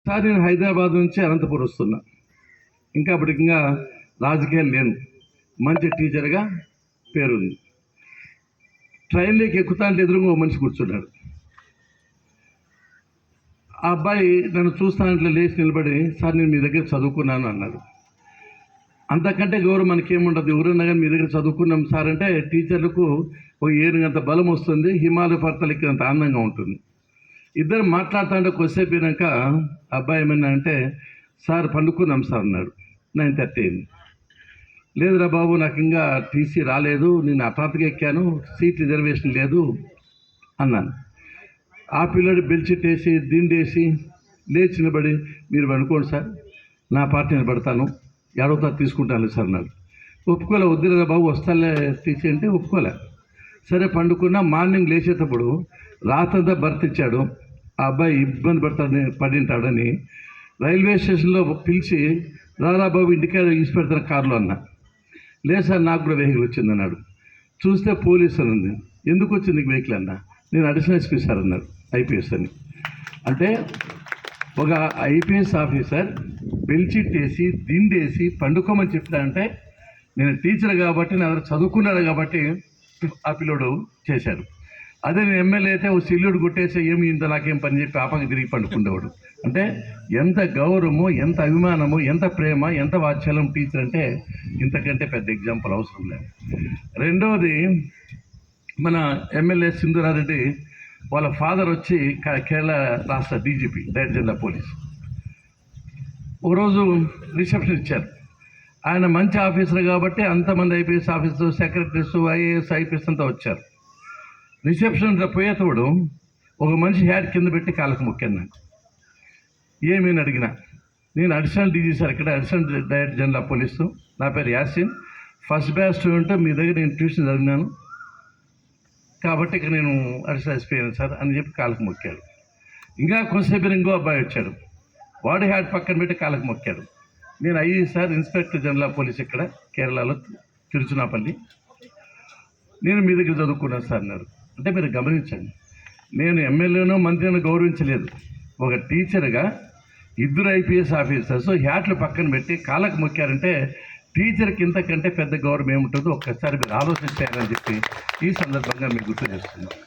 Sir నేను హైదరాబాద్ నుంచి అనంతపురం వస్తున్నా. ఇంకా అప్పటికి రాజకీయాలు లేను, మంచి టీచర్గా పేరుంది. ట్రైన్లోకి ఎక్కుతాంటే ఎదురుగా మనిషి కూర్చున్నాడు. ఆ అబ్బాయి నన్ను చూస్తానంటే లేచి నిలబడి, సార్ నేను మీ దగ్గర చదువుకున్నాను అన్నాడు. అంతకంటే గౌరవం మనకేముండదు. ఎవరన్నా కానీ మీ దగ్గర చదువుకున్నాం సార్ అంటే టీచర్లకు ఒక ఏనుగంత బలం వస్తుంది, హిమాలయ పర్వతాలు ఎక్కినంత ఆనందంగా ఉంటుంది. ఇద్దరు మాట్లాడుతుంటే కొద్దిసేపు అయినాక అబ్బాయి ఏమన్నా అంటే, సార్ పండుకున్నాం సార్ అన్నాడు. 9:30 అయింది. లేదురా బాబు, నాకు ఇంకా టీసీ రాలేదు, నేను హఠాత్తుగా ఎక్కాను, సీట్ రిజర్వేషన్ లేదు అన్నాను. ఆ పిల్లడు బెల్చిట్టేసి దిండేసి లేచి నిలబడి, మీరు అనుకోండి సార్, నా పార్టీ నిలబడతాను, ఎడవుతా తీసుకుంటాను సార్ అన్నాడు. ఒప్పుకోలే. వద్దురా బాబు, వస్తాలే టీసీ అంటే ఒప్పుకోలే. సరే పండుకున్నా. మార్నింగ్ లేచేటప్పుడు రాత్రంతా బర్త్ ఇచ్చాడు. ఆ అబ్బాయి ఇబ్బంది పడింటాడని రైల్వే స్టేషన్లో పిలిచి, రారా బాబు ఇంటికే ఈసి పెడతాను కారులో అన్న. లేదు సార్, నాకు కూడా వెహికల్ వచ్చింది అన్నాడు. చూస్తే పోలీసు అని ఉంది. ఎందుకు వచ్చింది నీకు వెహికల్ అన్న? నేను అడిషనల్ ఎస్పీ సార్ అన్నాడు, ఐపీఎస్ అని. అంటే ఒక ఐపీఎస్ ఆఫీసర్ బెల్చిట్టేసి దిండేసి పండుకోమని చెప్తానంటే, నేను టీచర్ కాబట్టి నా దగ్గర చదువుకున్నాడు కాబట్టి ఆ పిల్లోడు చేశాడు. అదే నేను ఎమ్మెల్యే అయితే ఓ సిల్లుడు కొట్టేసి ఏమి ఇంత నాకేం పని చెప్పి ఆపంగా తిరిగి పండుకుండేవాడు. అంటే ఎంత గౌరవము, ఎంత అభిమానము, ఎంత ప్రేమ, ఎంత వాత్సల్యం టీచర్ అంటే ఇంతకంటే పెద్ద ఎగ్జాంపుల్ అవసరం లేదు. రెండవది, మన ఎమ్మెల్యే సింధూరారెడ్డి వాళ్ళ ఫాదర్ వచ్చి కేరళ రాష్ట్ర డీజీపీ, డైరెక్టర్ జనరల్ పోలీస్. ఒకరోజు రిసెప్షన్ ఇచ్చారు. ఆయన మంచి ఆఫీసర్ కాబట్టి అంతమంది IPS officer, secretaries, IAS, IPS అంతా వచ్చారు. రిసెప్షన్ పోయేటప్పుడు ఒక మనిషి హ్యాడ్ కింద పెట్టి కాళ్ళకు మొక్కాను. నాకు ఏమని అడిగినా, నేను అడిషనల్ డీజీ సార్, ఇక్కడ అడిషనల్ డైరెక్టర్ జనరల్ పోలీసు, నా పేరు యాసిన్, ఫస్ట్ బ్యాచ్ స్టూడెంట్, మీ దగ్గర నేను ట్యూషన్ చదివినాను కాబట్టి ఇక్కడ నేను అడిషనల్ ఎస్పీ అయినా సార్ అని చెప్పి కాళ్ళకు మొక్కాడు. ఇంకా కొంతసేపు ఇంకో అబ్బాయి వచ్చాడు, వాడి హ్యాడ్ పక్కన పెట్టి కాళ్ళకు మొక్కాడు. నేను అయ్యి సార్ ఇన్స్పెక్టర్ జనరల్ పోలీస్ ఇక్కడ కేరళలో తిరుచునాపల్లి, నేను మీ దగ్గర చదువుకున్నాను సార్ అన్నారు. అంటే మీరు గమనించండి, నేను ఎమ్మెల్యేనో మంత్రినో గౌరవించలేదు. ఒక టీచర్గా ఇద్దరు ఐపీఎస్ ఆఫీసర్స్ హ్యాట్లు పక్కన పెట్టి కాళ్ళకు మొక్కారంటే టీచర్కి ఇంతకంటే పెద్ద గౌరవం ఏముంటుందో ఒక్కసారి మీరు ఆలోచించారని చెప్పి ఈ సందర్భంగా మీకు గుర్తు చేస్తున్నాను.